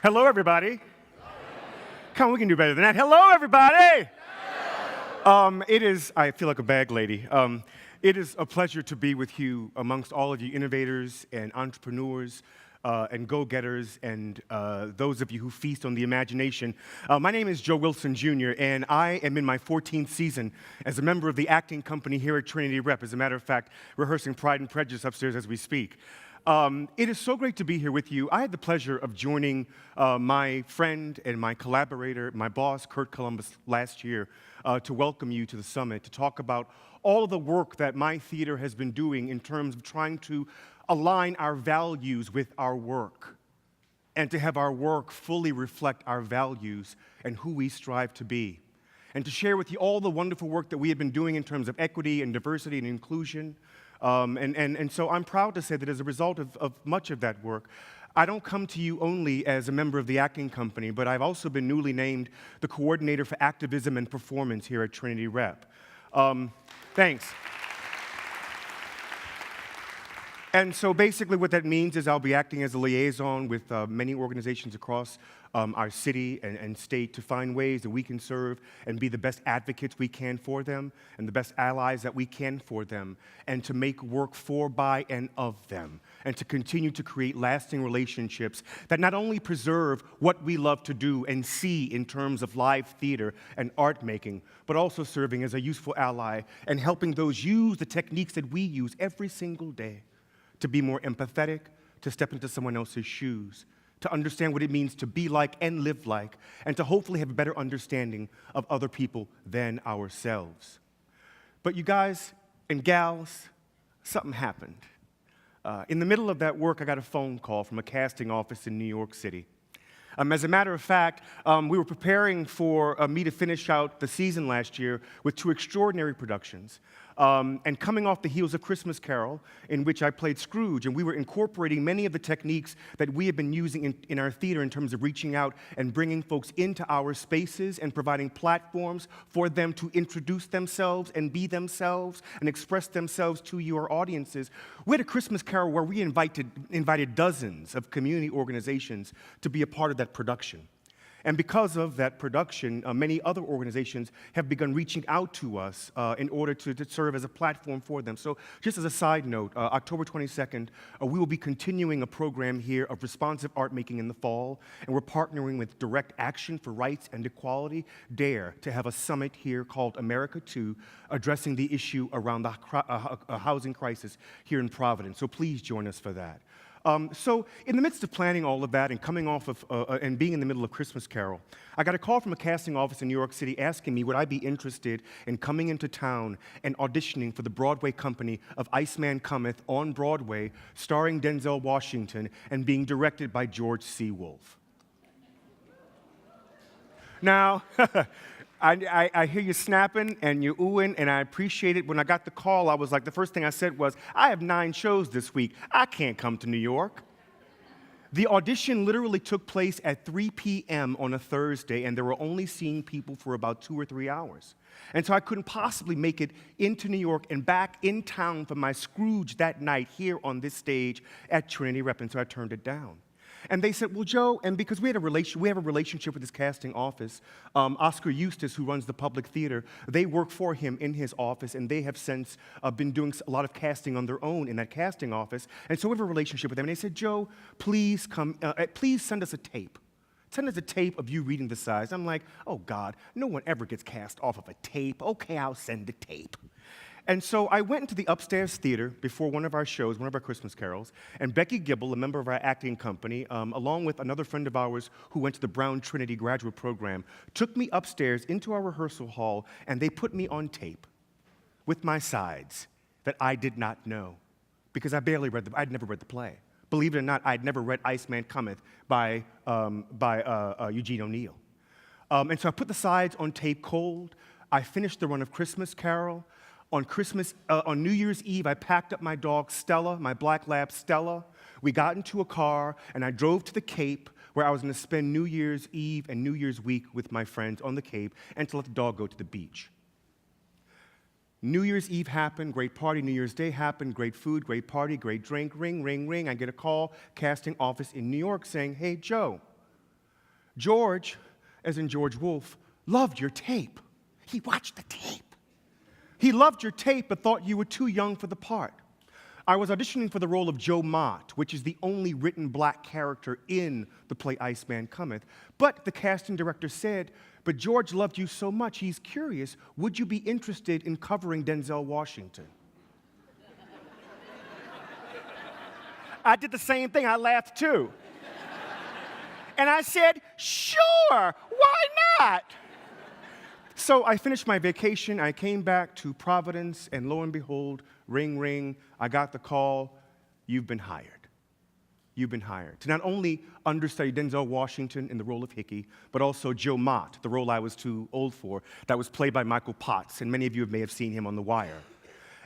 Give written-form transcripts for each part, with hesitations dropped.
Hello, everybody. Come on, we can do better than that. Hello, everybody. I feel like a bag lady. It is a pleasure to be with you amongst all of you innovators and entrepreneurs and go-getters and those of you who feast on the imagination. My name is Joe Wilson Jr., and I am in my 14th season as a member of the acting company here at Trinity Rep. As a matter of fact, rehearsing Pride and Prejudice upstairs as we speak. It is so great to be here with you. I had the pleasure of joining my friend and my collaborator, my boss, Kurt Columbus, last year to welcome you to the summit, to talk about all of the work that my theater has been doing in terms of trying to align our values with our work and to have our work fully reflect our values and who we strive to be. And to share with you all the wonderful work that we have been doing in terms of equity and diversity and inclusion. And so I'm proud to say that as a result of much of that work, I don't come to you only as a member of the acting company, but I've also been newly named the coordinator for activism and performance here at Trinity Rep. Thanks. And so basically what that means is I'll be acting as a liaison with many organizations across our city and state to find ways that we can serve and be the best advocates we can for them and the best allies that we can for them, and to make work for, by, and of them, and to continue to create lasting relationships that not only preserve what we love to do and see in terms of live theater and art making, but also serving as a useful ally and helping those use the techniques that we use every single day to be more empathetic, to step into someone else's shoes, to understand what it means to be like and live like, and to hopefully have a better understanding of other people than ourselves. But you guys and gals, something happened. In the middle of that work, I got a phone call from a casting office in New York City. As a matter of fact, we were preparing for me to finish out the season last year with two extraordinary productions. And coming off the heels of Christmas Carol, in which I played Scrooge, and we were incorporating many of the techniques that we have been using in our theater in terms of reaching out and bringing folks into our spaces and providing platforms for them to introduce themselves and be themselves and express themselves to your audiences. We had a Christmas Carol where we invited dozens of community organizations to be a part of that production. And because of that production, many other organizations have begun reaching out to us in order to serve as a platform for them. So just as a side note, October 22nd, we will be continuing a program here of responsive art making in the fall, and we're partnering with Direct Action for Rights and Equality, DARE, to have a summit here called America 2, addressing the issue around the housing crisis here in Providence. So please join us for that. So in the midst of planning all of that and coming off of and being in the middle of Christmas Carol, I got a call from a casting office in New York City asking me would I be interested in coming into town and auditioning for the Broadway company of Iceman Cometh on Broadway, starring Denzel Washington and being directed by George C. Wolfe. Now, I hear you snapping and you oohing, and I appreciate it. When I got the call, I was like, the first thing I said was, I have 9 shows this week. I can't come to New York. The audition literally took place at 3 p.m. on a Thursday, and they were only seeing people for about 2 or 3 hours. And so I couldn't possibly make it into New York and back in town for my Scrooge that night here on this stage at Trinity Rep, and so I turned it down. And they said, well, Joe, and because we have a relationship with his casting office, Oscar Eustace, who runs the Public Theater, they work for him in his office, and they have since been doing a lot of casting on their own in that casting office. And so we have a relationship with them. And they said, Joe, please please send us a tape. Send us a tape of you reading the sides. I'm like, oh, God, no one ever gets cast off of a tape. Okay, I'll send the tape. And so I went into the upstairs theater before one of our shows, one of our Christmas carols, and Becky Gibble, a member of our acting company, along with another friend of ours who went to the Brown Trinity graduate program, took me upstairs into our rehearsal hall, and they put me on tape with my sides that I did not know, because I'd never read the play. Believe it or not, I'd never read Iceman Cometh by Eugene O'Neill. And so I put the sides on tape cold. I finished the run of Christmas Carol. On New Year's Eve, I packed up my dog, Stella, my black lab, Stella. We got into a car, and I drove to the Cape, where I was going to spend New Year's Eve and New Year's week with my friends on the Cape, and to let the dog go to the beach. New Year's Eve happened, great party. New Year's Day happened, great food, great party, great drink. Ring, ring, ring. I get a call, casting office in New York saying, hey, Joe, George, as in George Wolfe, loved your tape. He watched the tape. He loved your tape but thought you were too young for the part. I was auditioning for the role of Joe Mott, which is the only written black character in the play Iceman Cometh. But the casting director said, but George loved you so much, he's curious, would you be interested in covering Denzel Washington? I did the same thing, I laughed too. And I said, sure, why not? So I finished my vacation, I came back to Providence, and lo and behold, ring, ring, I got the call, you've been hired. You've been hired to not only understudy Denzel Washington in the role of Hickey, but also Joe Mott, the role I was too old for, that was played by Michael Potts, and many of you may have seen him on The Wire.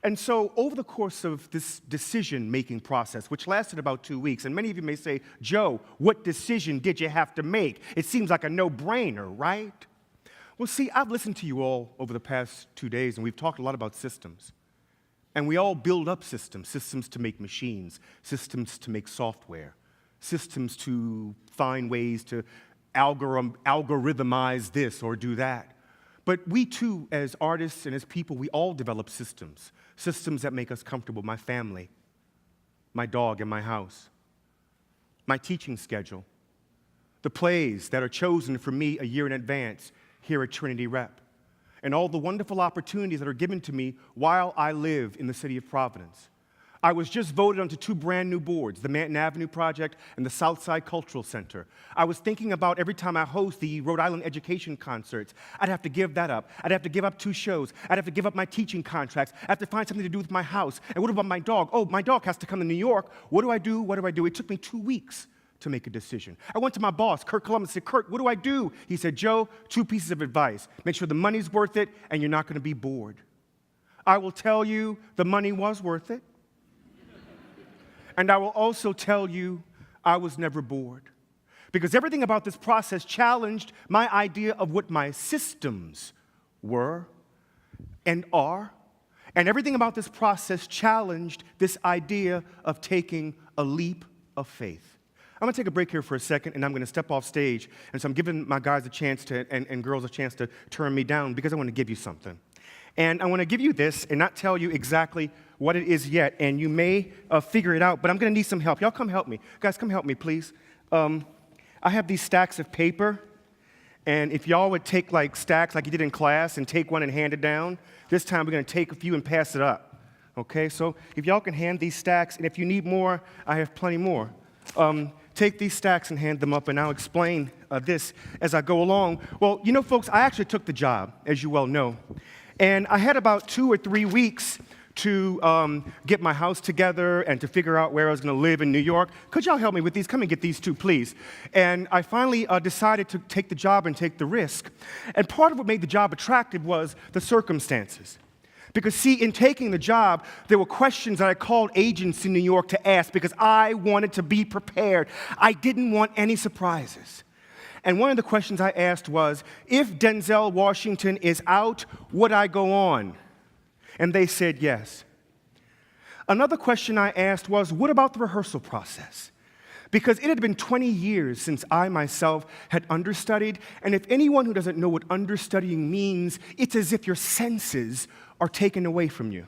And so over the course of this decision-making process, which lasted about 2 weeks, and many of you may say, Joe, what decision did you have to make? It seems like a no-brainer, right? Well, see, I've listened to you all over the past 2 days, and we've talked a lot about systems. And we all build up systems, systems to make machines, systems to make software, systems to find ways to algorithmize this or do that. But we too, as artists and as people, we all develop systems, systems that make us comfortable. My family, my dog in my house, my teaching schedule, the plays that are chosen for me a year in advance here at Trinity Rep, and all the wonderful opportunities that are given to me while I live in the city of Providence. I was just voted onto 2 brand new boards, the Manton Avenue Project and the Southside Cultural Center. I was thinking about every time I host the Rhode Island Education Concerts, I'd have to give that up. I'd have to give up 2 shows. I'd have to give up my teaching contracts. I have to find something to do with my house. And what about my dog? Oh, my dog has to come to New York. What do I do? What do I do? It took me 2 weeks to make a decision. I went to my boss, Kurt Columbus, and said, Kurt, what do I do? He said, Joe, 2 pieces of advice. Make sure the money's worth it and you're not going to be bored. I will tell you the money was worth it. And I will also tell you I was never bored. Because everything about this process challenged my idea of what my systems were and are. And everything about this process challenged this idea of taking a leap of faith. I'm going to take a break here for a second, and I'm going to step off stage. And so I'm giving my guys a chance to, and girls a chance to turn me down because I want to give you something. And I want to give you this and not tell you exactly what it is yet, and you may figure it out, but I'm going to need some help. Y'all come help me. Guys, come help me, please. I have these stacks of paper, and if y'all would take like stacks like you did in class and take one and hand it down, this time we're going to take a few and pass it up. Okay, so if y'all can hand these stacks, and if you need more, I have plenty more. Take these stacks and hand them up, and I'll explain this as I go along. Well, you know, folks, I actually took the job, as you well know, and I had about 2 or 3 weeks to get my house together and to figure out where I was going to live in New York. Could y'all help me with these? Come and get these 2, please. And I finally decided to take the job and take the risk. And part of what made the job attractive was the circumstances. Because, see, in taking the job, there were questions that I called agents in New York to ask because I wanted to be prepared. I didn't want any surprises. And one of the questions I asked was, if Denzel Washington is out, would I go on? And they said yes. Another question I asked was, what about the rehearsal process? Because it had been 20 years since I myself had understudied, and if anyone who doesn't know what understudying means, it's as if your senses are taken away from you.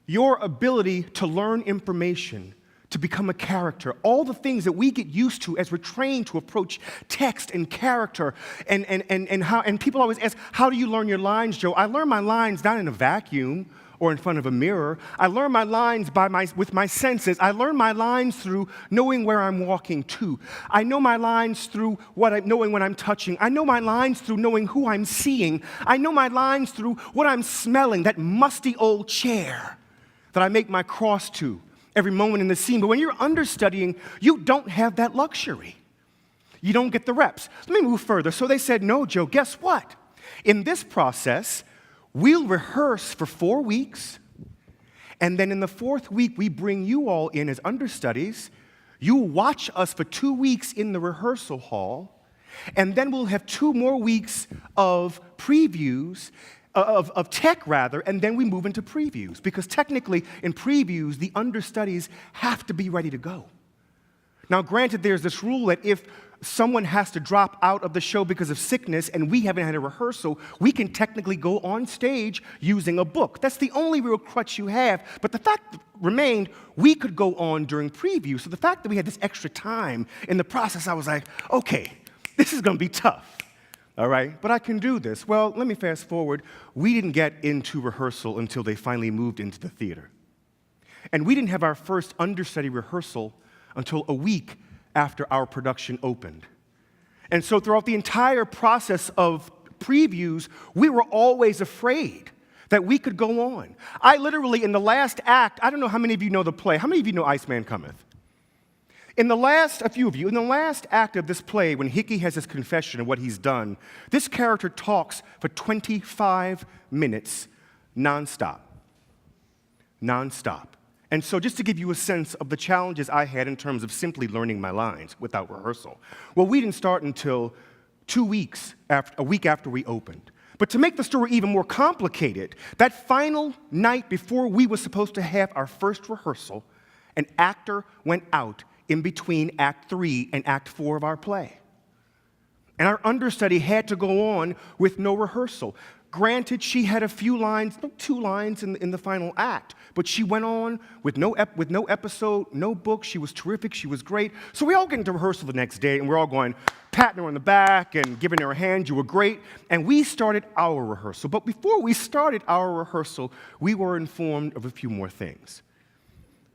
Your ability to learn information, to become a character, all the things that we get used to as we're trained to approach text and character, and people always ask, how do you learn your lines, Joe? I learn my lines not in a vacuum or in front of a mirror. I learn my lines with my senses. I learn my lines through knowing where I'm walking to. I know my lines through knowing what I'm touching. I know my lines through knowing who I'm seeing. I know my lines through what I'm smelling, that musty old chair that I make my cross to every moment in the scene. But when you're understudying, you don't have that luxury. You don't get the reps. Let me move further. So they said, no, Joe, guess what? In this process, we'll rehearse for 4 weeks, and then in the 4th week, we bring you all in as understudies. You watch us for 2 weeks in the rehearsal hall, and then we'll have 2 more weeks of previews, of tech rather, and then we move into previews. Because technically, in previews, the understudies have to be ready to go. Now, granted, there's this rule that if someone has to drop out of the show because of sickness and we haven't had a rehearsal, we can technically go on stage using a book. That's the only real crutch you have. But the fact remained, we could go on during preview. So the fact that we had this extra time in the process, I was like, okay, this is going to be tough. All right, but I can do this. Well, let me fast forward. We didn't get into rehearsal until they finally moved into the theater. And we didn't have our first understudy rehearsal until a week after our production opened. And so throughout the entire process of previews, we were always afraid that we could go on. I literally, in the last act, I don't know how many of you know the play. How many of you know Iceman Cometh? A few of you, in the last act of this play, when Hickey has his confession of what he's done, this character talks for 25 minutes nonstop. Nonstop. And so just to give you a sense of the challenges I had in terms of simply learning my lines without rehearsal, well, we didn't start until a week after we opened. But to make the story even more complicated, that final night before we were supposed to have our first rehearsal, an actor went out in between Act 3 and Act 4 of our play. And our understudy had to go on with no rehearsal. Granted, she had a few lines, 2 lines in the final act, but she went on with no episode, no book. She was terrific. She was great. So we all get into rehearsal the next day, and we're all going, patting her on the back and giving her a hand. You were great. And we started our rehearsal. But before we started our rehearsal, we were informed of a few more things.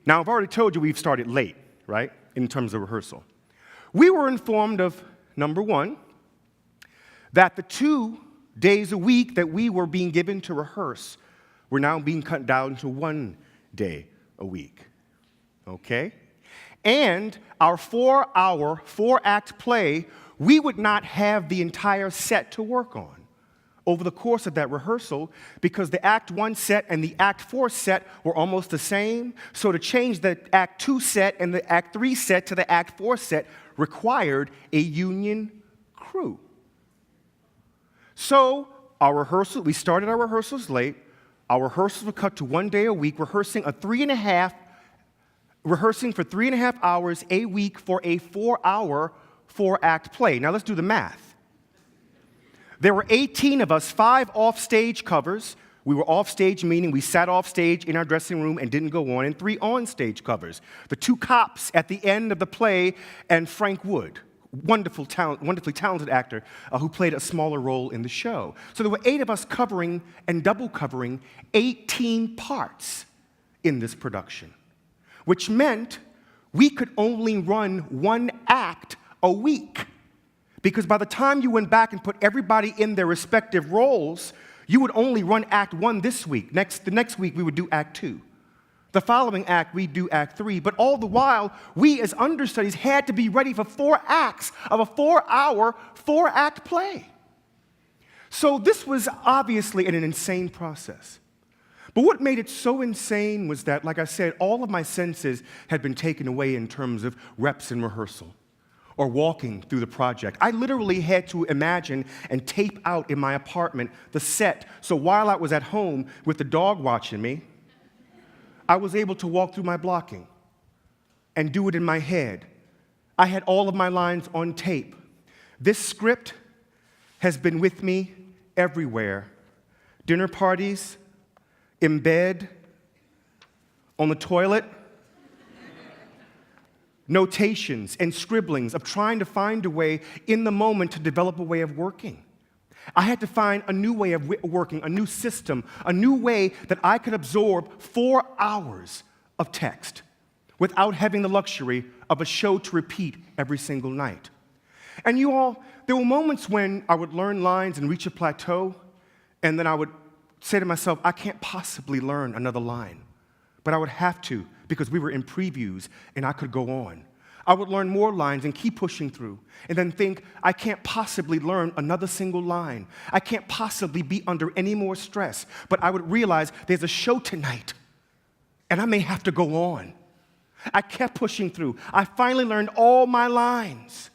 Now, I've already told you we've started late, right, in terms of rehearsal. We were informed of, number one, that the 2 days a week that we were being given to rehearse were now being cut down to 1 day a week, okay? And our 4-hour, 4-act play, we would not have the entire set to work on over the course of that rehearsal because the Act 1 set and the Act 4 set were almost the same. So to change the Act 2 set and the Act 3 set to the Act 4 set required a union crew. So we started our rehearsals late. Our rehearsals were cut to 1 day a week, rehearsing for 3.5 hours a week for a 4-hour, 4-act play. Now let's do the math. There were 18 of us, 5 off-stage covers. We were off-stage, meaning we sat off-stage in our dressing room and didn't go on, and 3 on-stage covers. The 2 cops at the end of the play and Frank Wood, wonderfully talented actor who played a smaller role in the show. So there were 8 of us covering and double covering 18 parts in this production, which meant we could only run 1 act a week. Because by the time you went back and put everybody in their respective roles, you would only run Act 1 this week. The next week, we would do Act 2. The following act, we'd do Act 3. But all the while, we as understudies had to be ready for 4 acts of a 4-hour, 4-act play. So this was obviously an insane process. But what made it so insane was that, like I said, all of my senses had been taken away in terms of reps and rehearsal or walking through the project. I literally had to imagine and tape out in my apartment the set. So while I was at home with the dog watching me, I was able to walk through my blocking and do it in my head. I had all of my lines on tape. This script has been with me everywhere. Dinner parties, in bed, on the toilet, notations and scribblings of trying to find a way in the moment to develop a way of working. I had to find a new way of working, a new system, a new way that I could absorb 4 hours of text without having the luxury of a show to repeat every single night. And you all, there were moments when I would learn lines and reach a plateau, and then I would say to myself, I can't possibly learn another line. But I would have to because we were in previews and I could go on. I would learn more lines and keep pushing through, and then think, I can't possibly learn another single line. I can't possibly be under any more stress. But I would realize there's a show tonight, and I may have to go on. I kept pushing through. I finally learned all my lines.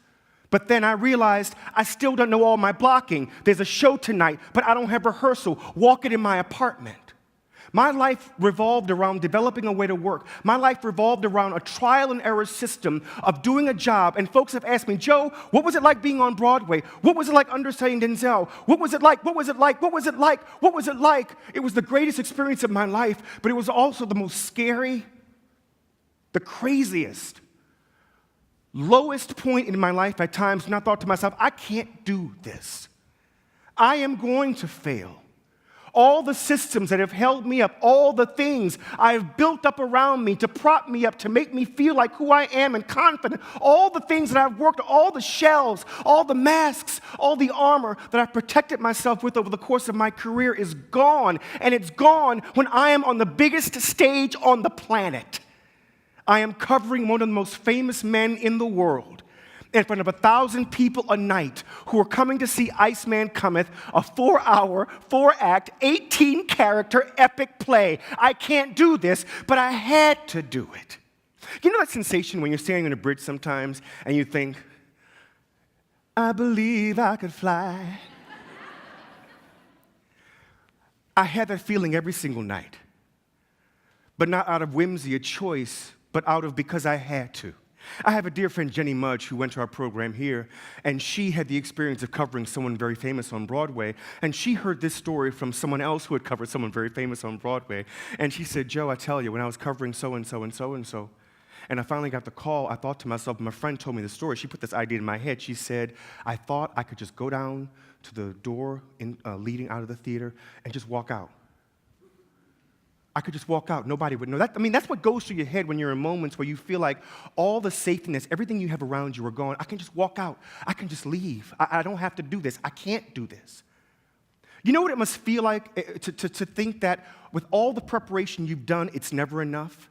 But then I realized I still don't know all my blocking. There's a show tonight, but I don't have rehearsal. Walk it in my apartment. My life revolved around developing a way to work. My life revolved around a trial and error system of doing a job. And folks have asked me, Joe, what was it like being on Broadway? What was it like understudying Denzel? What was it like? What was it like? What was it like? What was it like? It was the greatest experience of my life, but it was also the most scary, the craziest, lowest point in my life at times when I thought to myself, I can't do this. I am going to fail. All the systems that have held me up, all the things I have built up around me to prop me up, to make me feel like who I am and confident, all the things that I've worked, all the shells, all the masks, all the armor that I've protected myself with over the course of my career is gone. And it's gone when I am on the biggest stage on the planet. I am covering one of the most famous men in the world in front of 1,000 people a night who are coming to see Iceman Cometh, a 4-hour, 4-act, 18-character epic play. I can't do this, but I had to do it. You know that sensation when you're standing on a bridge sometimes and you think, I believe I could fly. I had that feeling every single night, but not out of whimsy, a choice, but out of because I had to. I have a dear friend, Jenny Mudge, who went to our program here, and she had the experience of covering someone very famous on Broadway, and she heard this story from someone else who had covered someone very famous on Broadway, and she said, Joe, I tell you, when I was covering so-and-so and so-and-so, and I finally got the call, I thought to myself, my friend told me the story, she put this idea in my head, she said, I thought I could just go down to the door leading out of the theater and just walk out. I could just walk out. Nobody would know. That's what goes through your head when you're in moments where you feel like all the safety nets, everything you have around you are gone. I can just walk out. I can just leave. I don't have to do this. I can't do this. You know what it must feel like to think that with all the preparation you've done, it's never enough?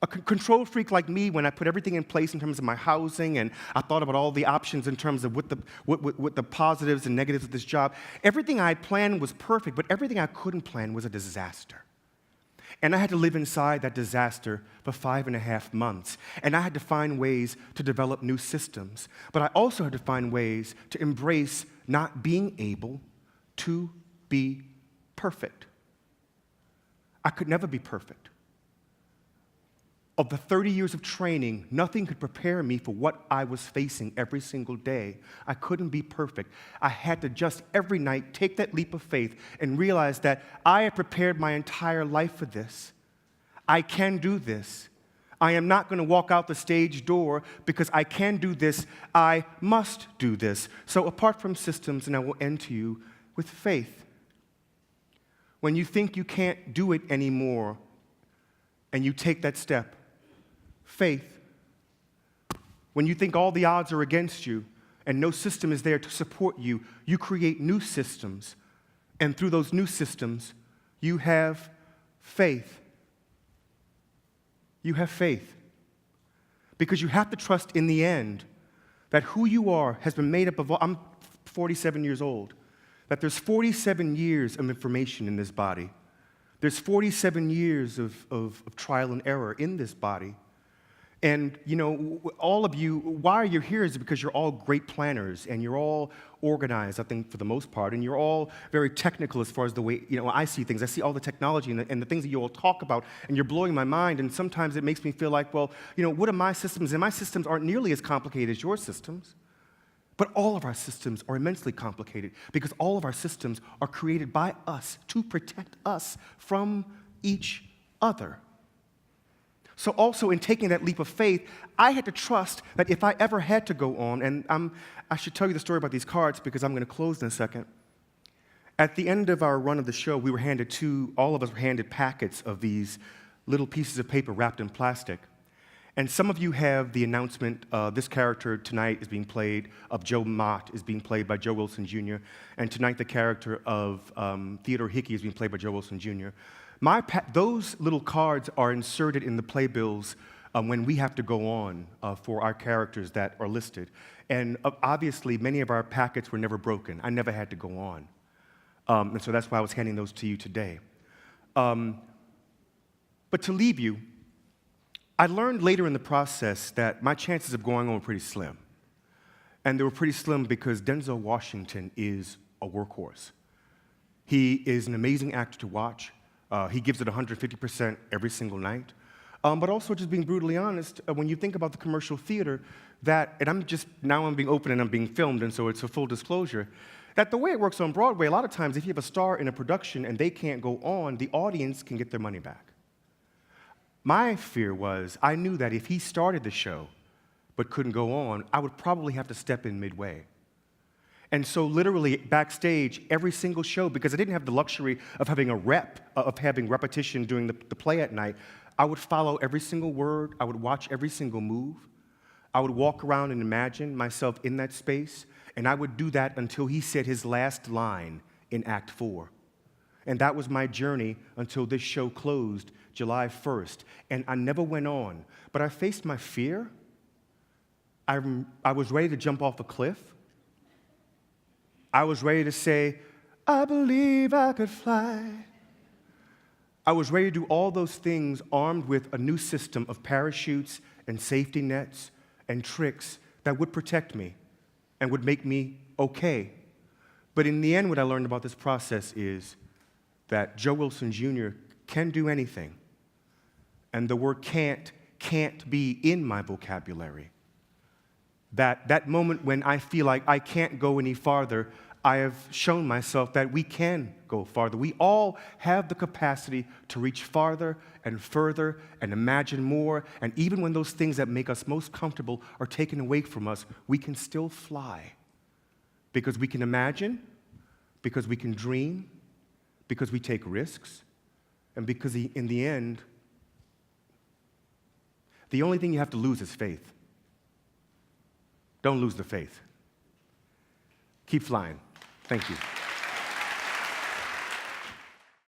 A control freak like me, when I put everything in place in terms of my housing and I thought about all the options in terms of what the positives and negatives of this job, everything I had planned was perfect, but everything I couldn't plan was a disaster. And I had to live inside that disaster for 5.5 months. And I had to find ways to develop new systems. But I also had to find ways to embrace not being able to be perfect. I could never be perfect. Of the 30 years of training, nothing could prepare me for what I was facing every single day. I couldn't be perfect. I had to just every night take that leap of faith and realize that I had prepared my entire life for this. I can do this. I am not going to walk out the stage door because I can do this. I must do this. So apart from systems, and I will end to you with faith. When you think you can't do it anymore and you take that step, faith. When you think all the odds are against you and no system is there to support you, you create new systems. And through those new systems, you have faith. You have faith. Because you have to trust in the end that who you are has been made up of, I'm 47 years old, that there's 47 years of information in this body. There's 47 years of trial and error in this body. And, you know, all of you, why you're here is because you're all great planners and you're all organized, I think, for the most part, and you're all very technical as far as the way, you know, I see things. I see all the technology and the things that you all talk about, and you're blowing my mind, and sometimes it makes me feel like, well, you know, what are my systems? And my systems aren't nearly as complicated as your systems. But all of our systems are immensely complicated because all of our systems are created by us to protect us from each other. So also in taking that leap of faith, I had to trust that if I ever had to go on, and I should tell you the story about these cards because I'm going to close in a second. At the end of our run of the show, we were handed all of us were handed packets of these little pieces of paper wrapped in plastic. And some of you have the announcement, this character tonight is being played, of Joe Mott is being played by Joe Wilson Jr., and tonight the character of Theodore Hickey is being played by Joe Wilson Jr. Those little cards are inserted in the playbills when we have to go on for our characters that are listed. And obviously, many of our packets were never broken. I never had to go on. And so that's why I was handing those to you today. But to leave you, I learned later in the process that my chances of going on were pretty slim. And they were pretty slim because Denzel Washington is a workhorse. He is an amazing actor to watch. He gives it 150% every single night. But also, just being brutally honest, when you think about the commercial theater, and now I'm being open and I'm being filmed, and so it's a full disclosure, that the way it works on Broadway, a lot of times, if you have a star in a production and they can't go on, the audience can get their money back. My fear was, I knew that if he started the show but couldn't go on, I would probably have to step in midway. And so literally backstage, every single show, because I didn't have the luxury of having having repetition during the play at night, I would follow every single word, I would watch every single move, I would walk around and imagine myself in that space, and I would do that until he said his last line in Act 4. And that was my journey until this show closed July 1st. And I never went on, but I faced my fear. I was ready to jump off a cliff. I was ready to say, I believe I could fly. I was ready to do all those things armed with a new system of parachutes and safety nets and tricks that would protect me and would make me okay. But in the end, what I learned about this process is that Joe Wilson Jr. can do anything. And the word can't be in my vocabulary. That moment when I feel like I can't go any farther, I have shown myself that we can go farther. We all have the capacity to reach farther and further and imagine more. And even when those things that make us most comfortable are taken away from us, we can still fly. Because we can imagine, because we can dream, because we take risks, and because in the end, the only thing you have to lose is faith. Don't lose the faith. Keep flying. Thank you.